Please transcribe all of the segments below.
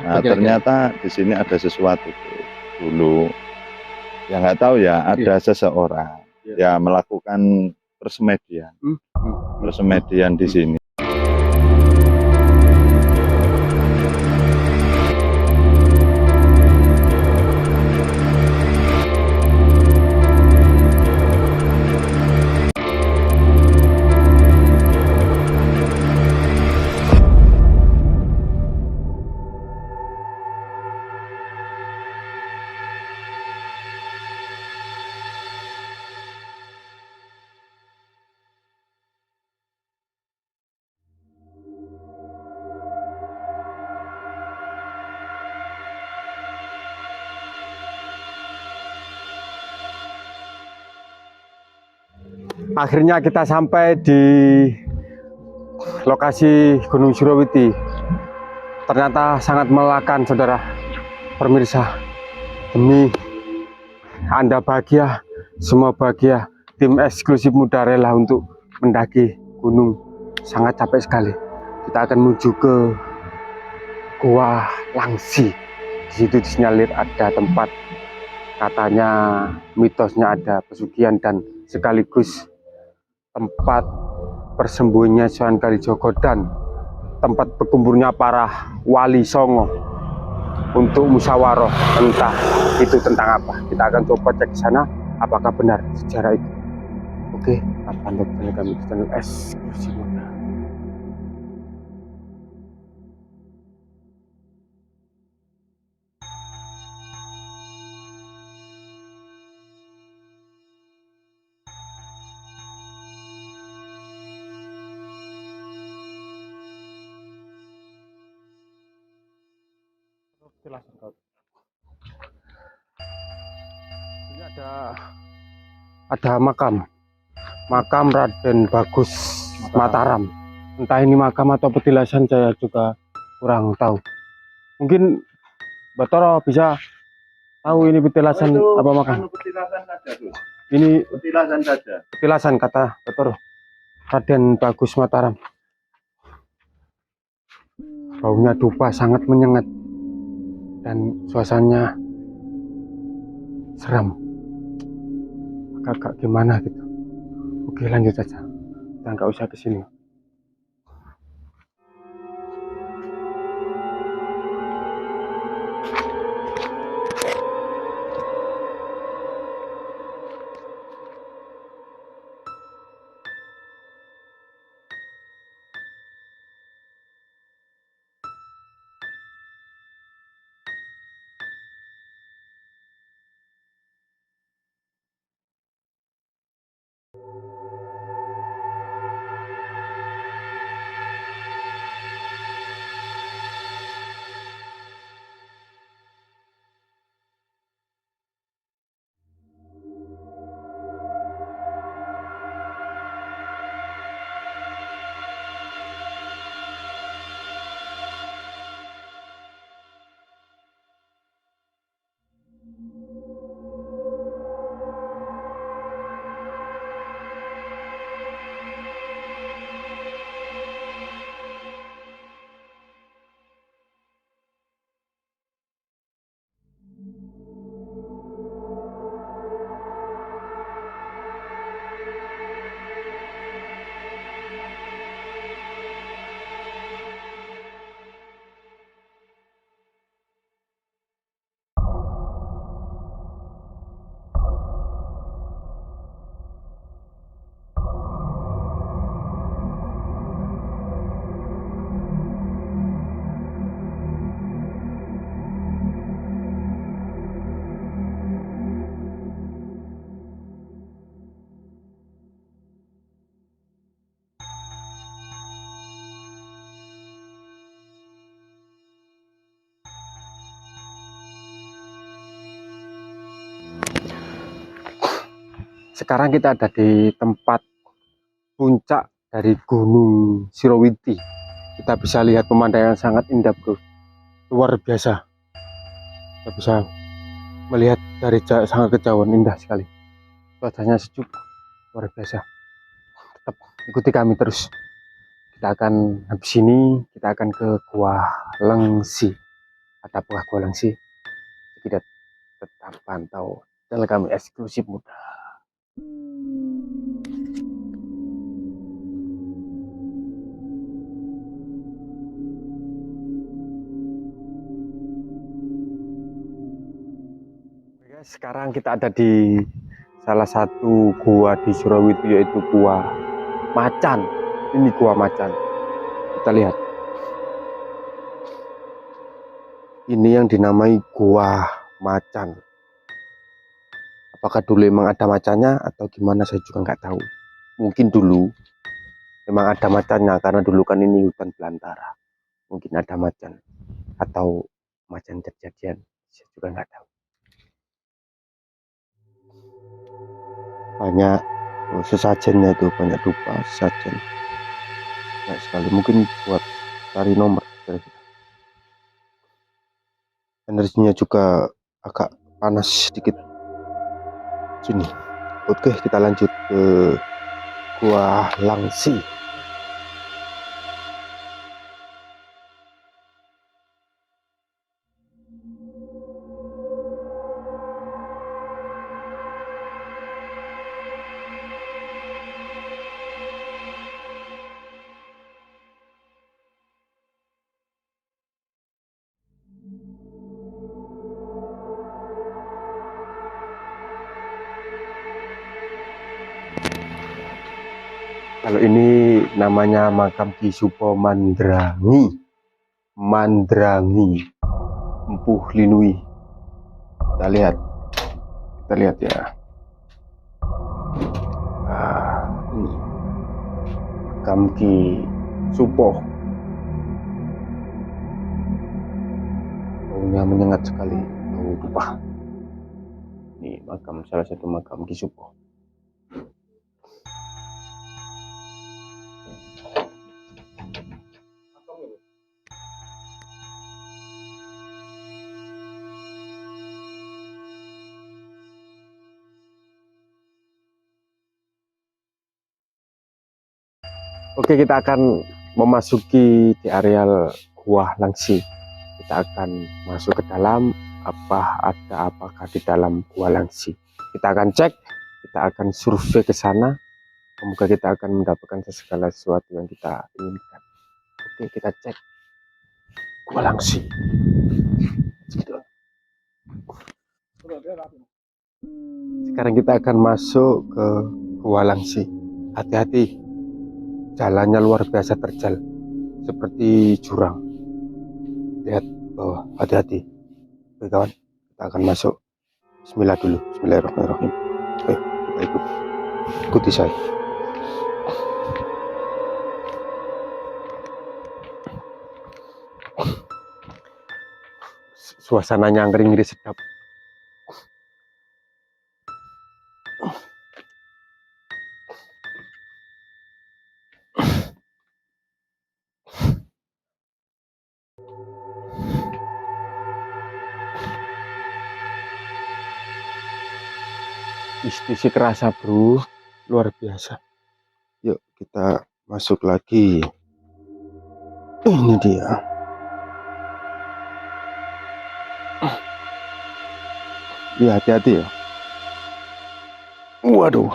Nah, ternyata di sini ada sesuatu tuh. Dulu, ya nggak tahu ya, ada seseorang ya melakukan persemedian di sini. Akhirnya kita sampai di lokasi Gunung Surawiti. Ternyata sangat melelahkan, saudara pemirsa. Demi Anda bahagia, semua bahagia. Tim eksklusif muda rela untuk mendaki gunung. Sangat capek sekali. Kita akan menuju ke Gua Langsi. Di situ disinyalir ada tempat, katanya mitosnya ada pesugihan dan sekaligus tempat persembunyian Sunan Kalijogo dan tempat berkumpulnya para wali songo untuk musyawarah, entah itu tentang apa. Kita akan coba cek ke sana apakah benar sejarah itu. Oke, tetap pantau channel kami di channel eksklusif. Ini ada makam Raden Bagus Mataram. Entah ini makam atau petilasan, saya juga kurang tahu. Mungkin Batoro bisa tahu ini petilasan apa makam? Petilasan saja, Ini petilasan saja. petilasan kata Batoro. Raden Bagus Mataram. Baunya dupa sangat menyengat dan suasananya seram, agak gimana gitu. Oke, lanjut saja, kita nggak usah kesini. Sekarang kita ada di tempat puncak dari Gunung Surawiti. Kita bisa lihat pemandangan sangat indah, bro. Luar biasa. Kita bisa melihat dari sangat kejauhan, indah sekali. Cuacanya sejuk, luar biasa. Tetap ikuti kami terus. Kita akan habis ini kita akan ke Gua Langsi ada apakah Gua Langsi? Kita tetap pantau channel kami eksklusif muda. Guys, sekarang kita ada di salah satu gua di Surabaya, yaitu Gua Macan. Ini Gua Macan. Kita lihat. Ini yang dinamai Gua Macan. Apakah dulu emang ada macannya atau gimana, saya juga nggak tahu. Mungkin dulu memang ada macannya karena dulu kan ini hutan belantara. Mungkin ada macan atau macan terjadian, saya juga nggak tahu. Banyak sesajennya itu, banyak dupa sesajen. Banyak sekali, mungkin buat cari nomor. Energinya juga agak panas sedikit sini. Oke, kita lanjut ke Gua Langsi. Kalau ini namanya makam Ki Supo Mandrangi. Mandrangi Empuh Linui. Kita lihat ya. Ini makam Ki Supo. Baunya menyengat sekali, bau dupa. Ini makam, salah satu makam Ki Supo. Oke, kita akan memasuki di areal Gua Langsi. Kita akan masuk ke dalam. Apakah di dalam Gua Langsi? Kita akan cek, kita akan survei ke sana. Semoga kita akan mendapatkan segala sesuatu yang kita inginkan. Oke, kita cek Gua Langsi. Sekarang kita akan masuk ke Gua Langsi. Hati-hati, jalannya luar biasa terjal, seperti jurang. Lihat bawah, hati-hati. Oke kawan, kita akan masuk. Bismillah dulu, bismillahirrahmanirrahim. Ayo, kita ikuti saya. Suasananya ngeri-ngeri sedap. Isi kerasa bro, luar biasa. Yuk kita masuk lagi. Ini dia. Ya, hati-hati ya. Waduh.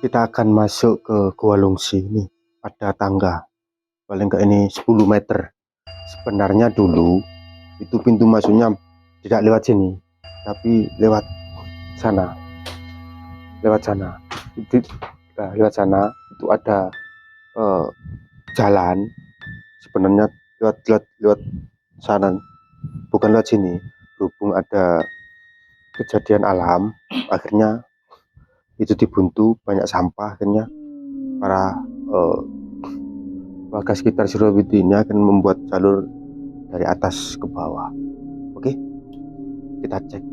Kita akan masuk ke Gua Langsi. Ini ada tangga. paling nggak ini 10 meter. Sebenarnya dulu itu pintu masuknya tidak lewat sini, tapi lewat sana. Lewat sana. Lewat sana itu ada jalan. Sebenarnya lewat sana, bukan lewat sini. Berhubung ada kejadian alam, akhirnya itu dibuntu, banyak sampah, akhirnya para warga sekitar Surawiti ini akan membuat jalur dari atas ke bawah. Oke, kita cek.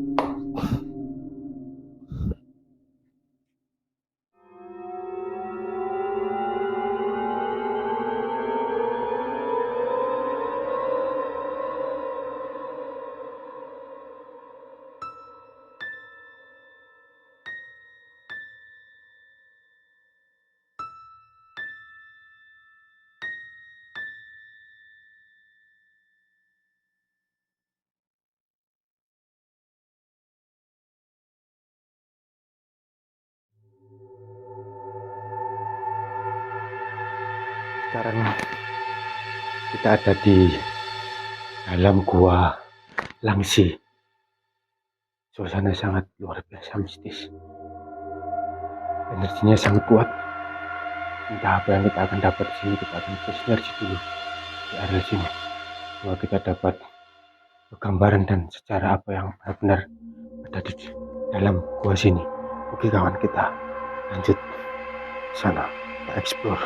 Sekarang kita ada di dalam gua Langsi. Suasana sangat luar biasa mistis. Energinya sangat kuat. Entah apa yang kita akan dapat di sini, kita akan bersinergi dulu di area sini. Bahwa kita dapat gambaran dan sejarah apa yang benar-benar ada di dalam gua sini. Oke kawan, kita lanjut sana, kita explore.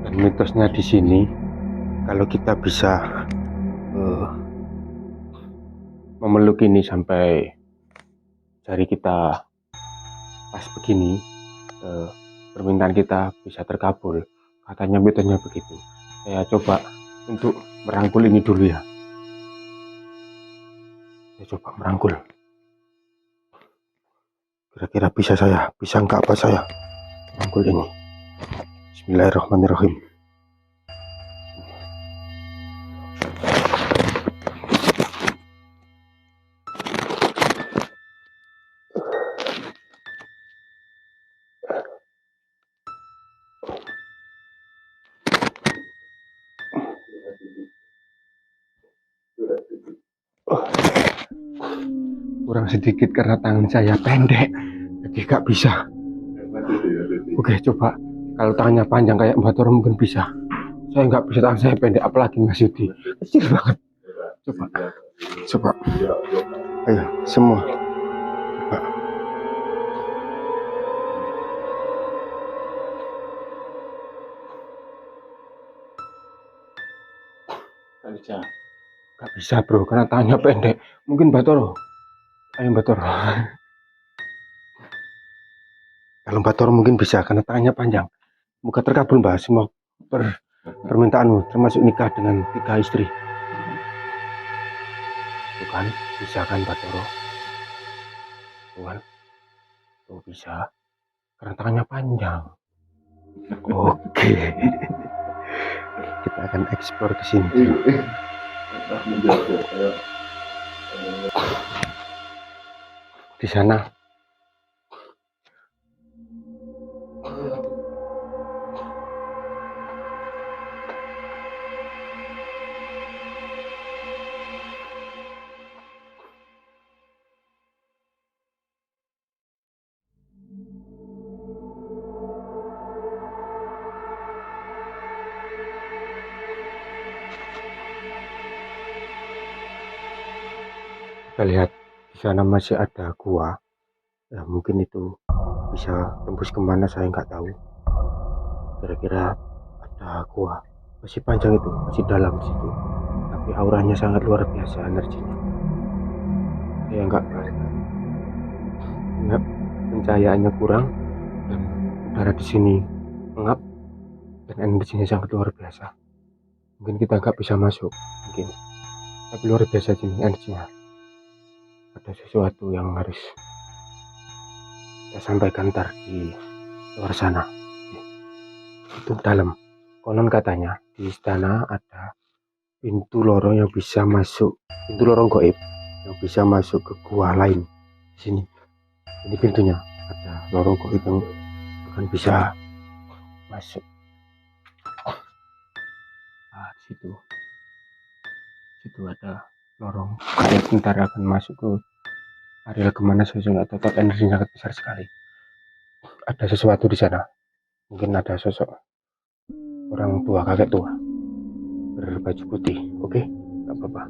Dan mitosnya di sini, kalau kita bisa memeluk ini sampai jari kita pas begini, permintaan kita bisa terkabul. Katanya mitosnya begitu. Saya coba untuk merangkul ini dulu ya. Saya coba merangkul. Kira-kira bisa nggak apa saya merangkul ini? Bismillahirrahmanirrahim. Kurang sedikit karena tangan saya pendek, jadi gak bisa. Oke, coba kalau tangannya panjang kayak Mbak Toro mungkin bisa. Saya nggak bisa, tangan saya pendek, apalagi Mas Yudi kecil banget. Coba, ayo semua. Coba. Gak bisa bro, karena tangannya pendek. Mungkin Mbak Toro. Ayo Mbak Toro. Kalau Mbak Toro mungkin bisa, karena tangannya panjang. Moga terkabul Mbak semua permintaanmu, termasuk nikah dengan 3 istri. Bukan, bisa kan Mbak Toro? Bukan, tuh bisa. Karena tangannya panjang. Oke. Kita akan eksplor ke sini. Di sana kita lihat di sana masih ada gua. Ya mungkin itu bisa tembus kemana saya nggak tahu. Kira-kira ada gua, masih panjang itu, masih dalam situ. Tapi auranya sangat luar biasa, energinya. Saya nggak, pencahayaannya kurang dan saudara di sini mengap dan energinya sangat luar biasa. Mungkin kita nggak bisa masuk, mungkin, tapi luar biasa sini energinya. Ada sesuatu yang harus kita sampaikan ntar di luar sana. Itu dalam. Konon katanya di istana ada pintu lorong yang bisa masuk, pintu lorong goib yang bisa masuk ke gua lain. Di sini, ini pintunya, ada lorong goib yang akan bisa masuk. Nah, situ ada lorong goib, ntar akan masuk ke area kemana saya nggak tahu, tapi energinya sangat besar sekali. Ada sesuatu di sana, mungkin ada sosok orang tua, kakek tua berbaju putih. Oke, nggak apa-apa.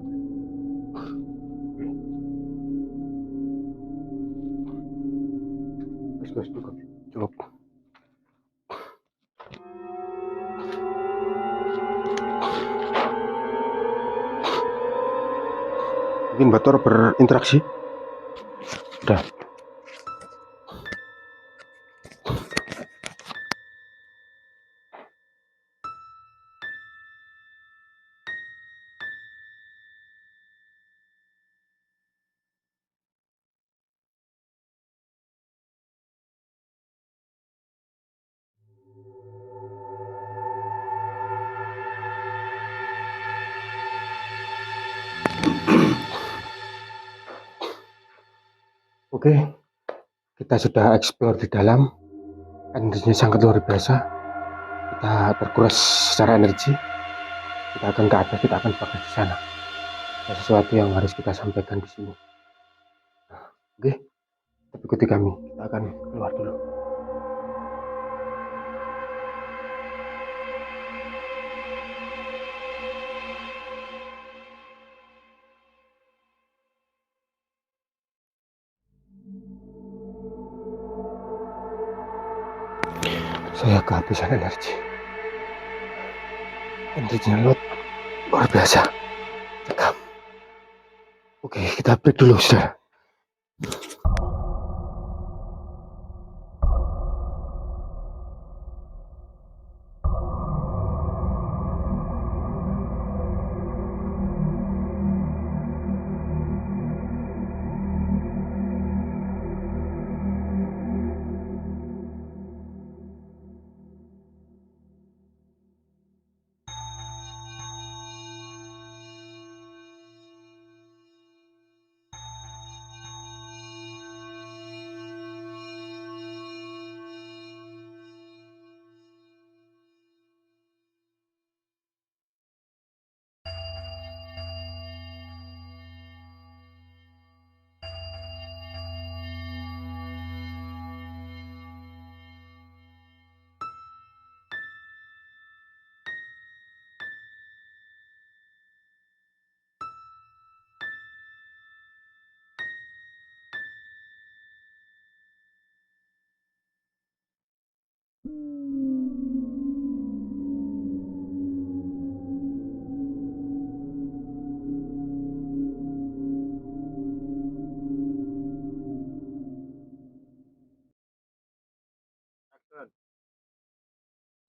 Terus cukup. Mungkin Bator berinteraksi. Udah. Oke, kita sudah explore di dalam. Energinya sangat luar biasa. Kita terkuras secara energi. Kita akan ke atas, kita akan pakai di sana. Ada sesuatu yang harus kita sampaikan di sini. Oke, tapi ikuti kami. Kita akan keluar dulu. Saya kehabisan energi. Energinya luar biasa. Cekam. Oke, kita break dulu, saudara.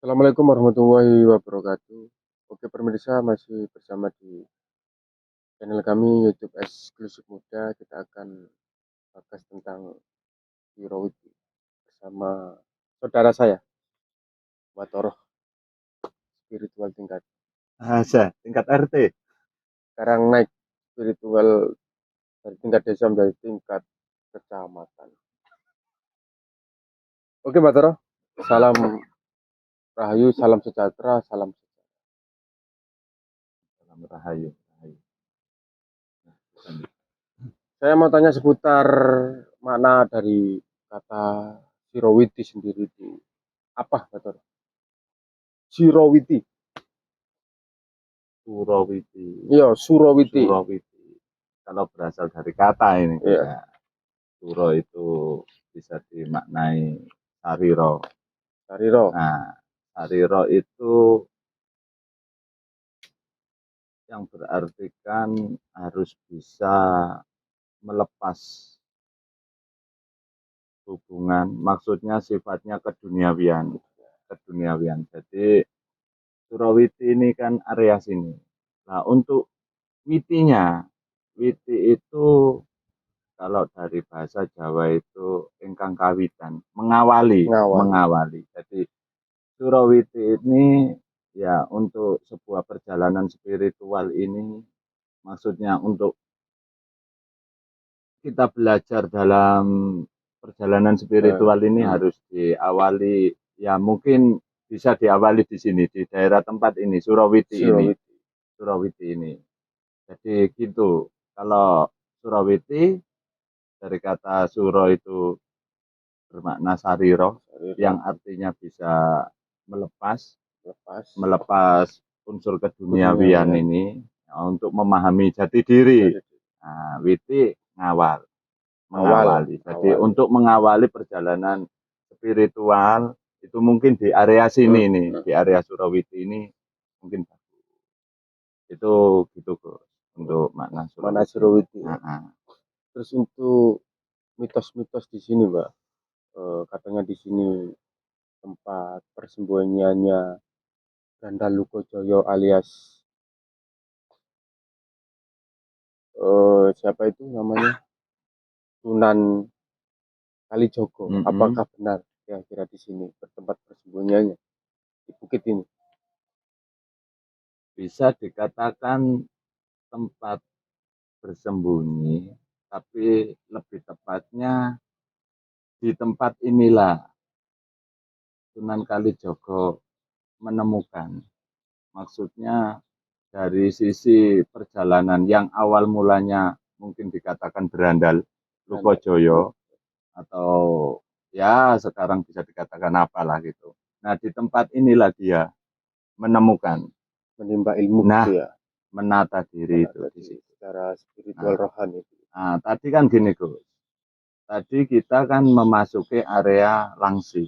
Assalamualaikum warahmatullahi wabarakatuh. Oke pemirsa, masih bersama di channel kami YouTube Eksklusif Muda. Kita akan bahas tentang Surawiti bersama saudara saya, Batoroh, spiritual tingkat. Tingkat RT. Sekarang naik spiritual dari tingkat desa menjadi tingkat kecamatan. Oke Batoroh, salam rahayu, salam sejahtera, salam. Salam rahayu. Saya mau tanya seputar makna dari kata Surawiti sendiri itu apa, Bator? Surawiti. Surawiti. Iya, Surawiti. Surawiti. Kalau berasal dari kata ini, Iya. ya. Suro itu bisa dimaknai sariro. Sariro. Nah, sariro itu yang berartikan harus bisa melepas hubungan, maksudnya sifatnya keduniawian. Keduniawian. Jadi Surawiti ini kan area sini. Nah, untuk witinya, witi itu kalau dari bahasa Jawa itu ingkang kawitan, mengawali, Ngawal. mengawali. Jadi Surawiti ini ya untuk sebuah perjalanan spiritual ini maksudnya untuk kita belajar dalam perjalanan spiritual ini harus diawali ya mungkin bisa diawali di sini di daerah tempat ini Surawiti ini. Surawiti ini. Jadi gitu. Kalau Surawiti dari kata suro itu bermakna sariro yang artinya bisa melepas unsur keduniawian ini ya, untuk memahami jati diri. Nah, witi ngawal, mengawali. Jadi untuk mengawali perjalanan spiritual itu mungkin di area sini nih, di area Surawiti ini mungkin itu gitu Gus untuk makna Surawiti. Nah, Terus untuk mitos-mitos di sini, Mbak, katanya di sini tempat persembunyiannya Gandaluko Joyo alias siapa itu namanya Sunan Kalijogo. Apakah benar kira-kira di sini bertempat persembunyiannya di bukit ini? bisa dikatakan tempat bersembunyi, tapi lebih tepatnya di tempat inilah Sunan Kalijogo menemukan. Maksudnya dari sisi perjalanan yang awal mulanya mungkin dikatakan berandal, Lukojoyo, atau ya sekarang bisa dikatakan apalah gitu. Nah di tempat inilah dia menemukan, menimba ilmu nah gitu ya, menata diri itu di situ. Secara spiritual rohani. Nah tadi kan gini Gus, tadi kita kan memasuki area Langsi,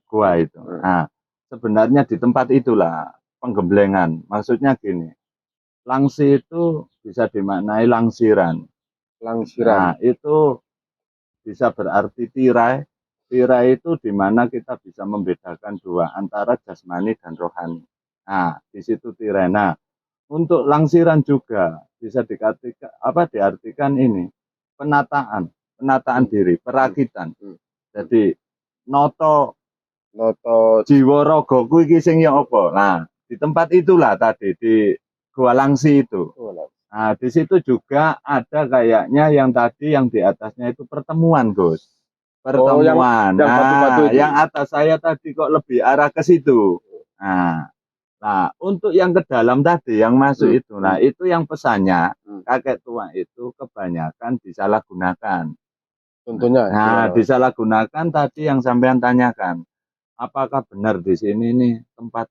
gua itu. Nah sebenarnya di tempat itulah penggemblengan. Maksudnya gini, Langsi itu bisa dimaknai langsiran. Nah itu bisa berarti tirai. Tirai itu di mana kita bisa membedakan dua antara jasmani dan rohani. Nah, di situ tirai. Nah, untuk langsiran juga bisa diartikan ini penataan diri, perakitan. Jadi noto jiwa raga kuwi iki sing ya apa. Nah, di tempat itulah tadi di Gua Langsi itu. Nah, di situ juga ada kayaknya yang tadi yang di atasnya itu pertemuan, Gus. Pertemuan. yang batu-batu itu. Yang atas saya tadi kok lebih arah ke situ. Nah, untuk yang ke dalam tadi yang masuk itu, nah itu yang pesannya kakek tua itu kebanyakan disalahgunakan. Contohnya? Nah, disalahgunakan tadi yang sampean tanyakan, apakah benar di sini nih tempat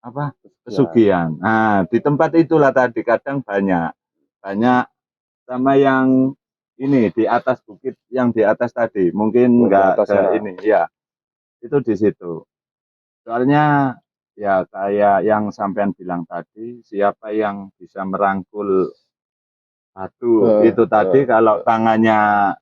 apa pesugihan? Nah, di tempat itulah tadi kadang banyak sama yang ini di atas bukit yang di atas tadi mungkin enggak ke ini ya itu di situ. Soalnya ya kayak yang sampean bilang tadi, siapa yang bisa merangkul batu itu tadi kalau tangannya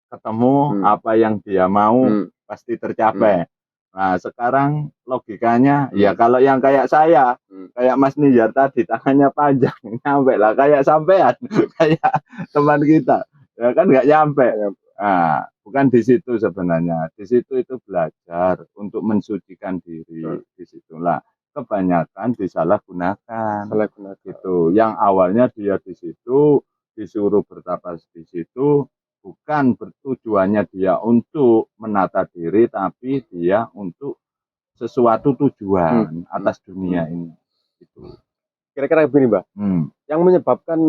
ketemu apa yang dia mau pasti tercapai. Nah sekarang logikanya ya kalau yang kayak saya, kayak Mas Niyar tadi tangannya panjang, nyampe lah kayak sampean, kayak teman kita, ya kan nggak nyampe. Nah, bukan di situ sebenarnya, di situ itu belajar untuk mensucikan diri, disitulah kebanyakan disalahgunakan. Gitu. Yang awalnya dia di situ disuruh bertapa di situ. Bukan bertujuannya dia untuk menata diri, tapi dia untuk sesuatu tujuan atas dunia ini. Gitu. Kira-kira begini, Mbak. Yang menyebabkan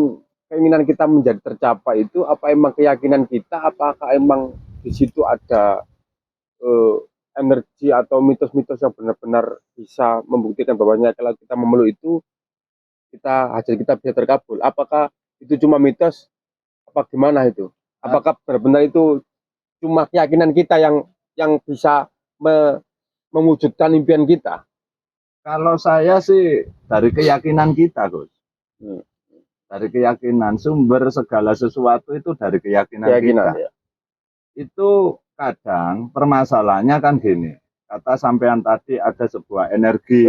keinginan kita menjadi tercapai itu apa emang keyakinan kita? Apakah emang di situ ada energi atau mitos-mitos yang benar-benar bisa membuktikan bahwanya kalau kita memeluk itu hajat kita bisa terkabul? Apakah itu cuma mitos? Apa gimana itu? Apakah benar-benar itu cuma keyakinan kita yang bisa mewujudkan impian kita? Kalau saya sih dari keyakinan kita, Gus. Dari keyakinan, sumber segala sesuatu itu dari keyakinan kita. Ya. Itu kadang permasalahannya kan gini, kata sampean tadi ada sebuah energi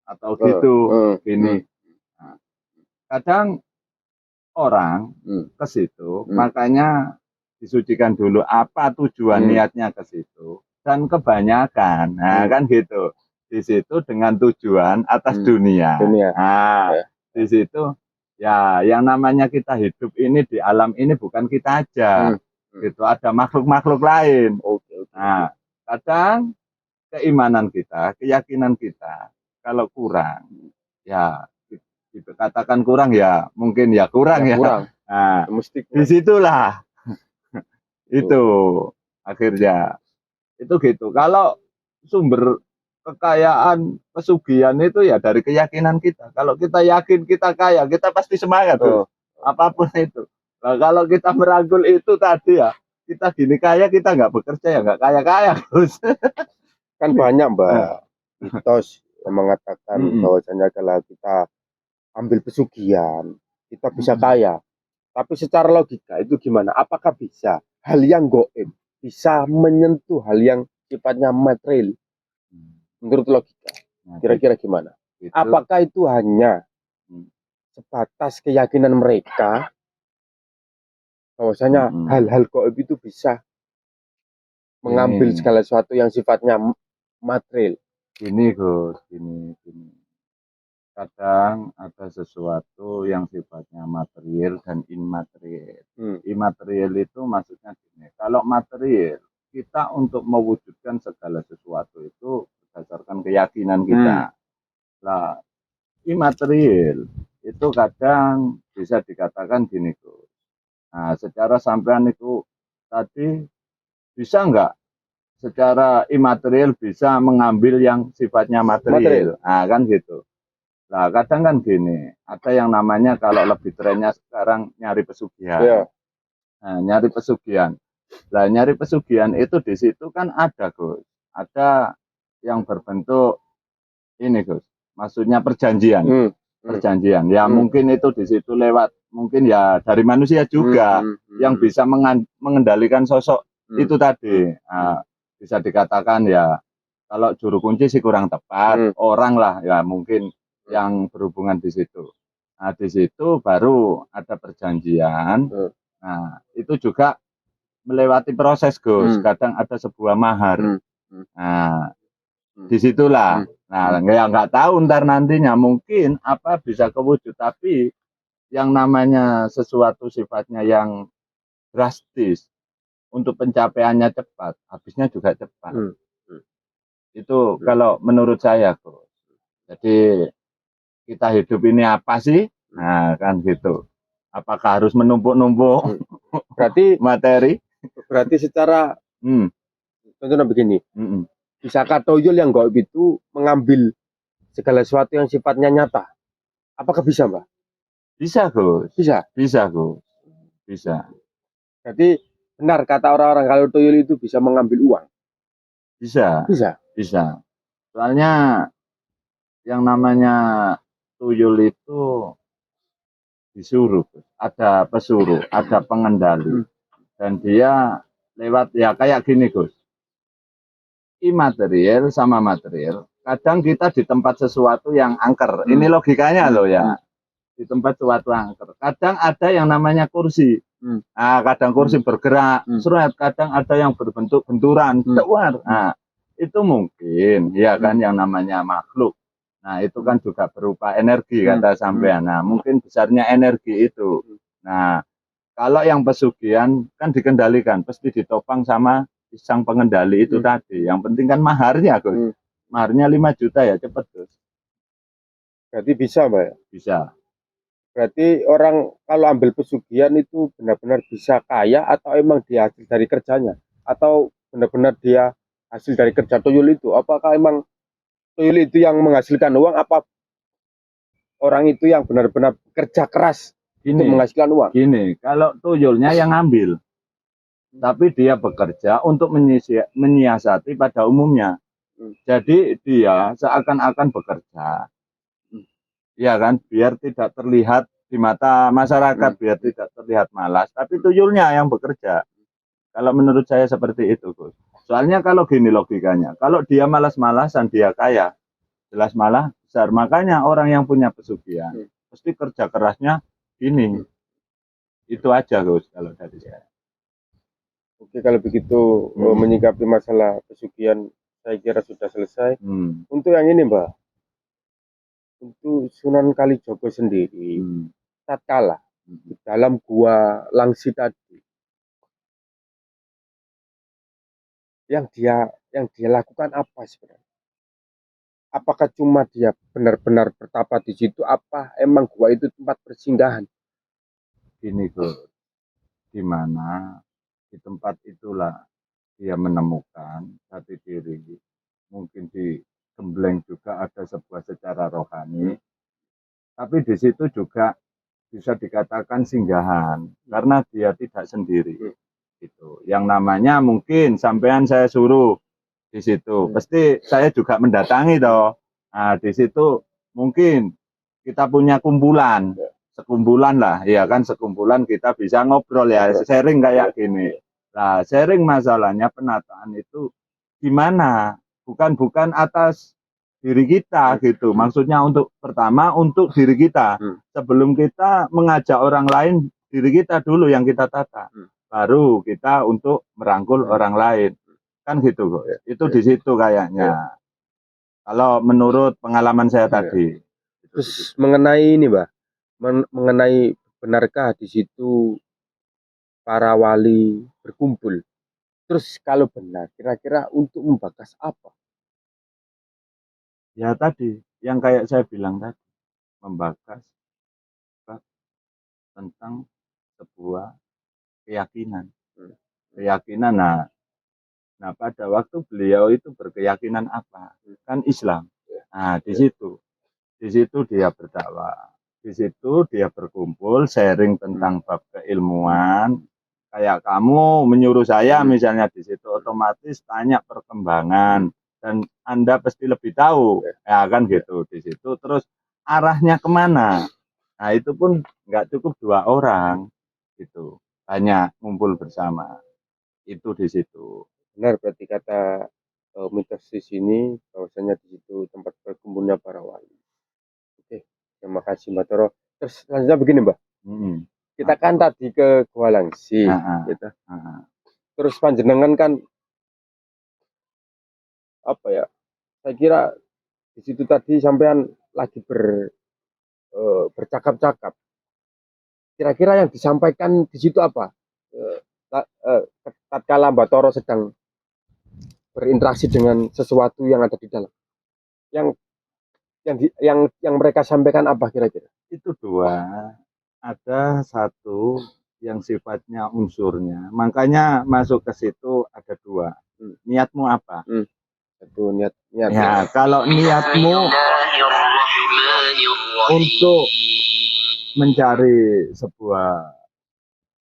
atau gitu, gini. Nah, kadang orang ke situ, makanya disucikan dulu apa tujuan niatnya ke situ, dan kebanyakan, nah kan gitu, di situ dengan tujuan atas dunia. Nah, di situ ya yang namanya kita hidup ini di alam ini bukan kita aja, gitu, ada makhluk-makhluk lain. Nah, kadang keimanan kita, keyakinan kita kalau kurang, ya katakan kurang ya mungkin ya kurang ya. Nah, disitulah itu akhirnya itu gitu. Kalau sumber kekayaan pesugihan itu ya dari keyakinan kita. Kalau kita yakin kita kaya, kita pasti semangat tuh. Apapun itu. Nah, kalau kita merangkul itu tadi ya, kita gini kaya, kita nggak bekerja ya nggak kaya-kaya terus. Kan banyak Mbak mitos yang mengatakan bahwasanya kalau kita ambil pesugihan kita bisa kaya. Tapi secara logika itu gimana? Apakah bisa hal yang goib bisa menyentuh hal yang sifatnya material? Menurut logika, kira-kira gimana? Apakah itu hanya sebatas keyakinan mereka bahwasanya hal-hal goib itu bisa mengambil segala sesuatu yang sifatnya material? Gini Gus, gini. Kadang ada sesuatu yang sifatnya material dan imaterial. Imaterial itu maksudnya gini, kalau material kita untuk mewujudkan segala sesuatu itu berdasarkan keyakinan kita. Nah, imaterial itu kadang bisa dikatakan gini Gus. Nah, secara sampean itu tadi bisa nggak secara imaterial bisa mengambil yang sifatnya material. Nah, kan gitu. Nah, kadang kan gini, ada yang namanya kalau lebih trennya sekarang nyari pesugihan. Nah, nyari pesugihan. Nah, nyari pesugihan itu di situ kan ada Gus. Ada yang berbentuk ini Gus. Maksudnya perjanjian. Perjanjian. Ya mungkin itu di situ lewat mungkin ya dari manusia juga yang bisa mengendalikan sosok itu tadi. Nah, bisa dikatakan ya kalau juru kunci sih kurang tepat, orang lah ya mungkin yang berhubungan di situ. Nah, di situ baru ada perjanjian. Nah, itu juga melewati proses Gus. Kadang ada sebuah mahar. Nah, disitulah. Nah, nggak tahu ntar nantinya mungkin apa bisa kewujud. Tapi yang namanya sesuatu sifatnya yang drastis untuk pencapaiannya cepat, habisnya juga cepat. Itu kalau menurut saya Gus. Jadi kita hidup ini apa sih? Nah, kan gitu. Apakah harus menumpuk-numpuk Berarti materi? berarti secara contohnya begini, bisakah toyol yang goib itu mengambil segala sesuatu yang sifatnya nyata? Apakah bisa, Mbak? Bisa, Gus. Bisa, Gus. Bisa. Jadi benar kata orang-orang kalau toyol itu bisa mengambil uang. Bisa. Bisa. Soalnya yang namanya tuyul itu disuruh, ada pesuruh, ada pengendali, dan dia lewat ya kayak gini Gus, imaterial sama material. Kadang kita di tempat sesuatu yang angker, ini logikanya loh ya, di tempat sesuatu angker. Kadang ada yang namanya kursi, nah, kadang kursi bergerak, kadang ada yang berbentuk benturan, nah itu mungkin ya kan yang namanya makhluk. Nah, itu kan juga berupa energi kata sampean. Nah, mungkin besarnya energi itu. Nah, kalau yang pesugihan kan dikendalikan, pasti ditopang sama sang pengendali itu tadi. Yang penting kan maharnya, Gus. Maharnya 5 juta ya, cepet, Gus. Berarti bisa, Mbak ya? Bisa. Berarti orang kalau ambil pesugihan itu benar-benar bisa kaya atau emang dia hasil dari kerjanya? Atau benar-benar dia hasil dari kerja tuyul itu? Apakah emang tuyul itu yang menghasilkan uang, apa orang itu yang benar-benar kerja keras untuk menghasilkan uang? Gini, kalau tuyulnya yang ngambil, tapi dia bekerja untuk menyiasati pada umumnya. Jadi dia seakan-akan bekerja, ya kan, biar tidak terlihat di mata masyarakat, biar tidak terlihat malas, tapi tuyulnya yang bekerja. Kalau menurut saya seperti itu, Gus. Soalnya kalau gini logikanya, kalau dia malas-malasan, dia kaya, jelas malah besar. Makanya orang yang punya pesugihan, pasti kerja kerasnya gini. Itu aja, Gus, kalau dari saya. Oke, kalau begitu menyikapi masalah pesugihan saya kira sudah selesai. Untuk yang ini, Mbak, untuk Sunan Kalijogo sendiri, tatkala di dalam gua Langsi tadi, yang dia lakukan apa sebenarnya? Apakah cuma dia benar-benar bertapa di situ? Apa emang gua itu tempat persinggahan? Gini, Gus, di mana di tempat itulah dia menemukan jati diri. Mungkin di Gembleng juga ada sebuah secara rohani, tapi di situ juga bisa dikatakan singgahan karena dia tidak sendiri. Gitu. Yang namanya mungkin sampean saya suruh di situ, pasti saya juga mendatangi toh. Nah, di situ mungkin kita punya kumpulan, sekumpulan lah, ya kan, sekumpulan kita bisa ngobrol ya, sharing kayak gini. Nah, sharing masalahnya penataan itu gimana? Bukan atas diri kita gitu. Maksudnya untuk pertama untuk diri kita. Sebelum kita mengajak orang lain, diri kita dulu yang kita tata. Baru kita untuk merangkul orang lain. Kan gitu kok. Itu di situ kayaknya. Kalau menurut pengalaman saya tadi. Terus mengenai ini, Mbak, mengenai benarkah di situ para wali berkumpul? Terus kalau benar, kira-kira untuk membakas apa? Ya tadi, yang kayak saya bilang tadi, membakas tentang sebuah keyakinan. Keyakinan, nah pada waktu beliau itu berkeyakinan apa? Kan Islam. Nah, di situ dia berdakwah. Di situ dia berkumpul, sharing tentang bab keilmuan. Kayak kamu menyuruh saya misalnya di situ, otomatis tanya perkembangan dan Anda pasti lebih tahu, ya kan gitu di situ. Terus arahnya kemana? Nah itu pun nggak cukup 2 orang, gitu. Banyak ngumpul bersama. Itu di situ. Benar berarti kata mitos di sini bahwasanya di situ tempat berkumpulnya para wali. Oke, terima kasih Mbak Toro. Terus selanjutnya begini, Mbak. Kita kan tadi ke Gua Langsi, gitu. Terus panjenengan kan apa ya? Saya kira di situ tadi sampean lagi bercakap-cakap. Kira-kira yang disampaikan di situ apa? Tatkala Mbak Toro sedang berinteraksi dengan sesuatu yang ada di dalam. Yang mereka sampaikan apa kira-kira? Itu 2. Ada 1 yang sifatnya unsurnya. Makanya masuk ke situ ada 2. Niatmu apa? Itu niat. Ya, kalau niatmu untuk mencari sebuah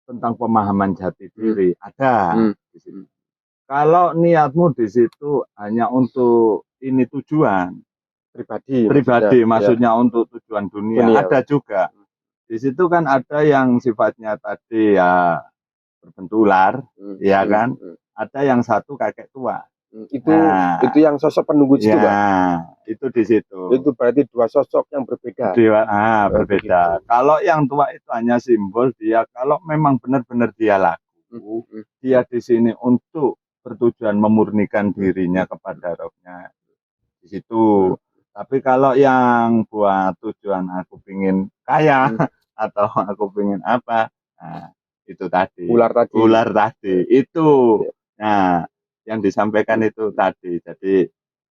tentang pemahaman jati diri, ada di situ. Kalau niatmu di situ hanya untuk ini tujuan pribadi maksudnya untuk tujuan dunia, ada juga. Di situ kan ada yang sifatnya tadi ya berbentuk ular, ya kan? Ada yang 1 kakek tua. Itu yang sosok penunggu situ, Pak. Itu di situ. Itu berarti 2 sosok yang berbeda. Berbeda. Kalau yang tua itu hanya simbol dia kalau memang benar-benar dia laku, dia di sini untuk bertujuan memurnikan dirinya kepada rohnya di situ. Tapi kalau yang buat tujuan aku pingin kaya atau aku pingin apa, nah, itu tadi. Ular tadi. Itu. Nah, yang disampaikan itu tadi. Jadi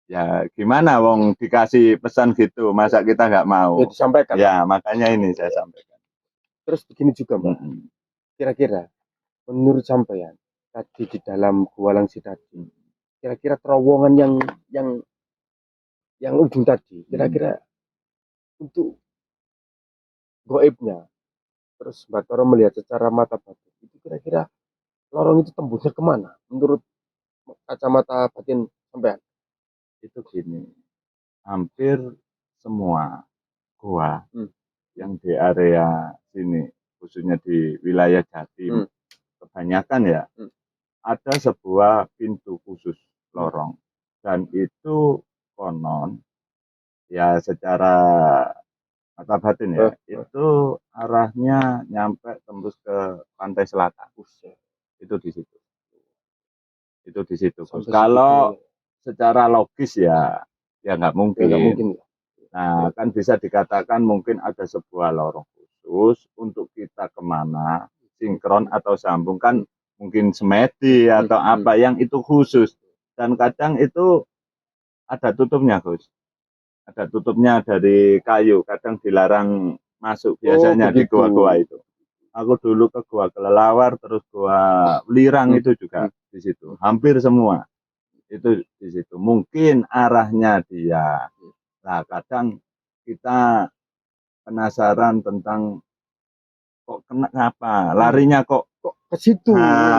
ya gimana wong dikasih pesan gitu, masa kita nggak mau? Ya disampaikan. Ya, makanya ini saya sampaikan. Terus begini juga, Mbak. Kira-kira menurut sampean tadi di dalam Gua Langsi tadi, kira-kira terowongan yang ujung tadi, kira-kira untuk goibnya, terus Mbak Toro melihat secara mata batin, itu kira-kira lorong itu tembusnya kemana menurut kacamata batin sampean? Itu gini, hampir semua gua yang di area sini, khususnya di wilayah Jatim, kebanyakan ya ada sebuah pintu khusus lorong, dan itu konon ya secara mata batin ya, itu arahnya nyampe tembus ke pantai selatan. Itu di situ. Itu di situ. Gus. Sampai Kalau segitu. secara logis ya nggak Ya mungkin. nggak mungkin. Nah, kan bisa dikatakan mungkin ada sebuah lorong khusus untuk kita kemana, sinkron atau sambung, kan mungkin semedi atau apa yang itu khusus. Dan kadang itu ada tutupnya, Gus. Ada tutupnya dari kayu, kadang dilarang masuk biasanya di begitu. gua-gua itu. Aku dulu ke gua Kelelawar, terus gua Lirang itu juga di situ. Hampir semua itu di situ. Mungkin arahnya dia. Nah, kadang kita penasaran tentang kok kenapa larinya kok Ke situ.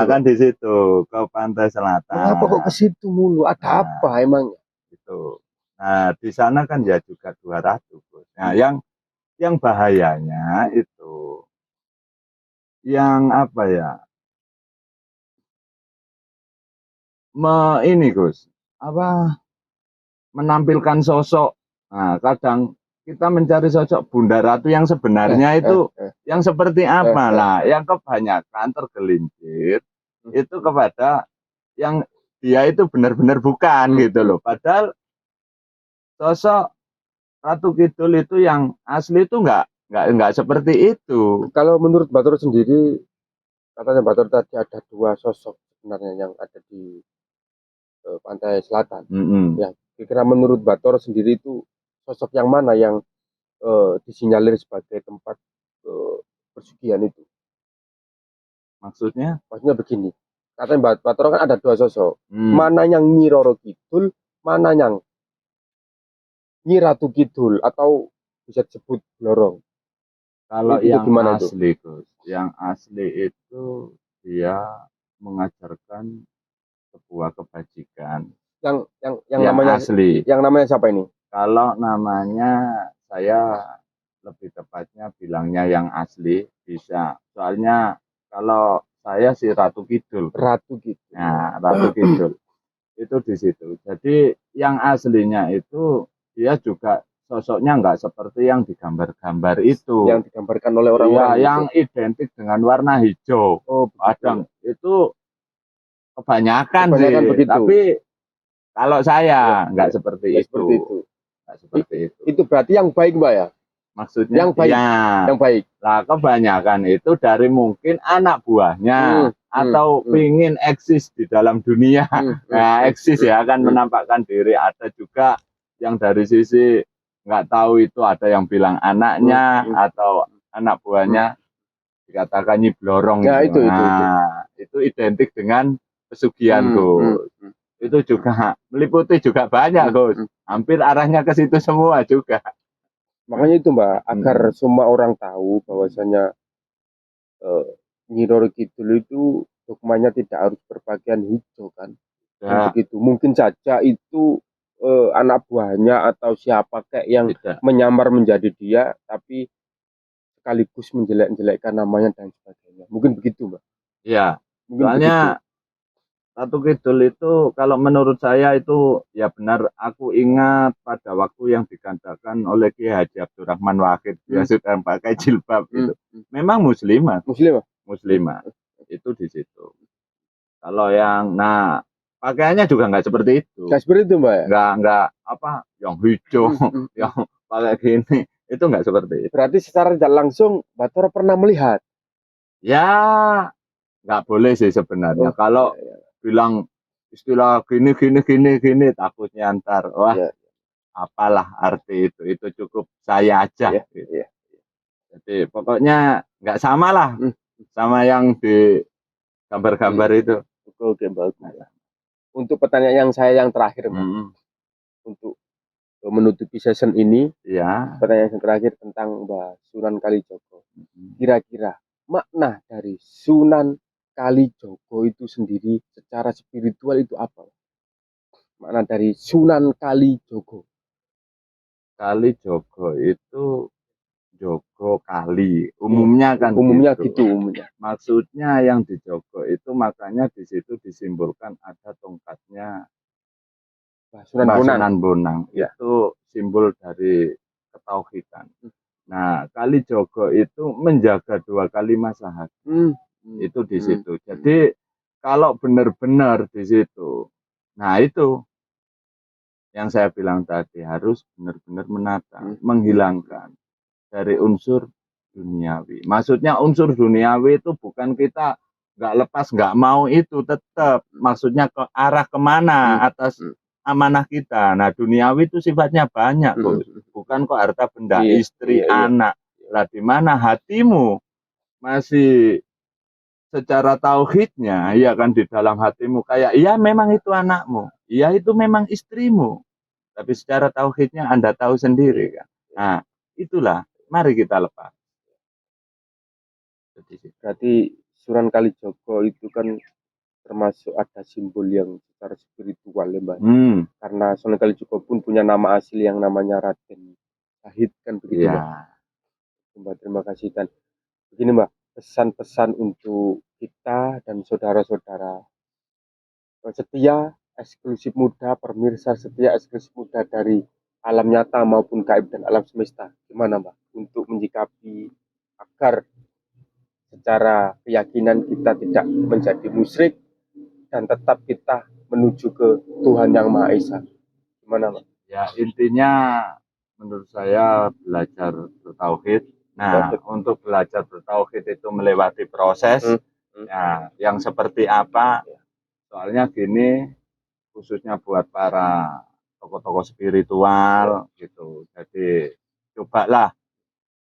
kan di situ ke pantai selatan. Kenapa kok ke situ mulu? Ada apa emang? Itu. Nah, di sana kan ya juga 200. Nah, yang bahayanya itu yang apa ya? Ini Gus, apa menampilkan sosok. Nah, kadang kita mencari sosok Bunda Ratu yang sebenarnya itu yang seperti apa lah, yang kebanyakan tergelincir itu kepada yang dia itu benar-benar bukan gitu loh. Padahal sosok Ratu Kidul itu yang asli itu nggak seperti itu. Kalau menurut Batur sendiri, katanya Batur tadi ada 2 sosok sebenarnya yang ada di pantai selatan. Ya, kira-kira menurut Batur sendiri itu sosok yang mana yang disinyalir sebagai tempat persugihan itu? Maksudnya begini, katanya Batur kan ada 2 sosok. Mana yang Nyi Roro Kidul, mana yang Nyi Ratu Kidul, atau bisa disebut Blorong. Kalau Itu yang gimana asli, Gus, yang asli itu dia mengajarkan sebuah kebajikan Yang yang namanya asli. yang namanya siapa ini? Kalau namanya saya lebih tepatnya bilangnya yang asli bisa. Soalnya kalau saya si Ratu Kidul. Ratu Kidul. Nah, Ratu Kidul itu di situ. Jadi yang aslinya itu dia juga sosoknya nggak seperti yang digambar-gambar itu. Yang digambarkan oleh orang-orang. Iya, yang identik dengan warna hijau. Oh, Kadang itu kebanyakan sih. begitu. Tapi kalau saya nggak seperti itu. Nggak seperti itu. Itu berarti yang baik, Mbak ya? Maksudnya yang baik. Ya, yang baik. Lah kebanyakan itu dari mungkin anak buahnya atau pingin eksis di dalam dunia. Nah, eksis ya kan menampakkan diri. Ada juga yang dari sisi nggak tahu itu, ada yang bilang anaknya atau anak buahnya dikatakan Nyi Blorong. Ya, itu identik dengan pesugihan, Gus. Itu juga meliputi juga banyak, Gus. Hampir arahnya ke situ semua juga. Makanya itu, Mbak, agar semua orang tahu bahwasanya Nyi Roro Kidul itu dogmanya tidak harus berpakaian hijau kan. Ya. Begitu. Mungkin saja itu anak buahnya atau siapa kayak yang menyamar menjadi dia, tapi sekaligus menjelek-jelekkan namanya dan sebagainya. Mungkin begitu, Mbak. Iya. Mungkin Soalnya begitu. Ratu Kidul itu kalau menurut saya itu ya benar. Aku ingat pada waktu yang dikatakan oleh Kiai Haji Abdurrahman Wahid, dia sudah pakai jilbab itu. Memang muslimah. Muslimah. Itu di situ. Kalau yang pakaiannya juga nggak seperti itu. Nggak seperti itu, Mbak ya? Nggak apa yang hijau, yang pakai gini. Itu nggak seperti itu. Berarti secara tidak langsung Bator pernah melihat? Ya nggak boleh sih sebenarnya. Kalau bilang istilah gini takutnya ntar apalah arti itu cukup saya aja gitu. Jadi pokoknya nggak sama lah sama yang di gambar-gambar itu. Oke, bagus. Untuk pertanyaan yang terakhir, untuk menutupi season ini, pertanyaan yang terakhir tentang Mbah Sunan Kalijogo. Kira-kira makna dari Sunan Kalijogo itu sendiri secara spiritual itu apa? Makna dari Sunan Kalijogo. Kalijogo itu jogo kali. Umumnya kan Umumnya gitu. gitu umumnya. Maksudnya yang dijogo itu makanya di situ disimbolkan ada tongkatnya Sunan Mbah Bonang. Sunan Bonang. Ya. Itu simbol dari ketauhidan. Nah, kali jogo itu menjaga 2 kalimat syahadat. Itu di situ. Jadi kalau benar-benar di situ, nah itu yang saya bilang tadi harus benar-benar menata, menghilangkan dari unsur duniawi. Maksudnya unsur duniawi itu bukan kita nggak lepas, nggak mau itu tetap. Maksudnya ke arah kemana atas amanah kita. Nah duniawi itu sifatnya banyak, Gus. Bukan kok harta benda, Iya, istri, iya, iya. anak. Lah di mana hatimu masih secara tauhidnya, ya kan di dalam hatimu kayak iya memang itu anakmu, iya itu memang istrimu. Tapi secara tauhidnya Anda tahu sendiri kan. Nah, itulah mari kita lepas. Berarti Sunan Kalijogo itu kan termasuk ada simbol yang secara spiritual ya Mbak. Karena Sunan Kalijogo pun punya nama asli yang namanya Raden Sahid kan begitu Mbak. Mbak terima kasih. Dan begini Mbak, pesan-pesan untuk kita dan saudara-saudara setia eksklusif muda, pemirsa setia eksklusif muda dari alam nyata maupun gaib dan alam semesta. Gimana Mbak untuk menyikapi agar secara keyakinan kita tidak menjadi musyrik dan tetap kita menuju ke Tuhan Yang Maha Esa. Gimana Mbak? Ya intinya menurut saya belajar bertauhid. Nah, untuk belajar bertauhid itu melewati proses ya, yang seperti apa? Soalnya gini, khususnya buat para tokoh-tokoh spiritual gitu. Jadi cobalah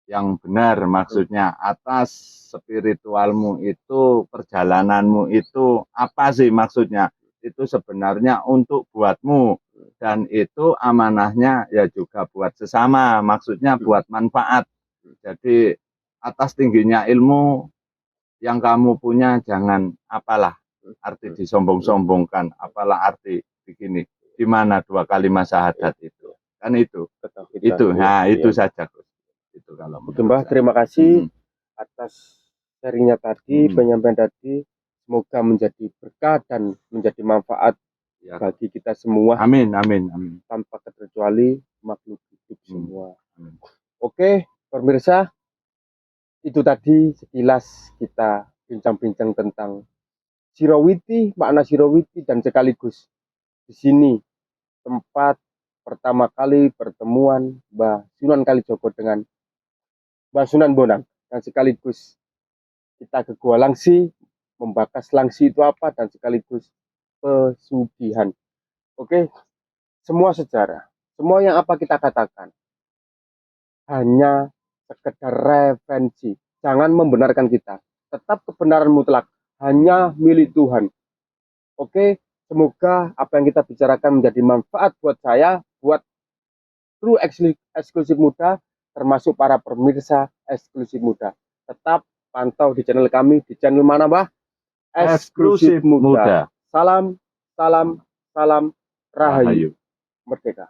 yang benar, maksudnya atas spiritualmu itu, perjalananmu itu apa sih maksudnya? Itu sebenarnya untuk buatmu dan itu amanahnya ya juga buat sesama, maksudnya buat manfaat. Jadi atas tingginya ilmu yang kamu punya jangan apalah arti disombong-sombongkan, apalah arti begini. Di mana 2 kalimat syahadat itu? Kan itu. Nah itu saja. Itu kalau Oke Mbah, terima kasih atas sharingnya tadi, penyampaian tadi. Semoga menjadi berkah dan menjadi manfaat ya, bagi kita semua. Amin, amin, amin. Tanpa terkecuali makhluk hidup semua. Oke, pemirsa, itu tadi sekilas kita bincang-bincang tentang Sirawiti, makna Sirawiti, dan sekaligus di sini tempat pertama kali pertemuan Mbah Sunan Kalijogo dengan Mbah Sunan Bonang, dan sekaligus kita ke Gua Langsi, membahas Langsi itu apa, dan sekaligus pesugihan. Oke, semua sejarah, semua yang apa kita katakan hanya sekedar referensi, jangan membenarkan kita. Tetap kebenaran mutlak hanya milik Tuhan. Oke, semoga apa yang kita bicarakan menjadi manfaat buat saya, buat kru eksklusif muda, termasuk para pemirsa eksklusif muda. Tetap pantau di channel kami, di channel mana Mbah? Eksklusif muda. Salam, salam, salam, Rahayu. Merdeka.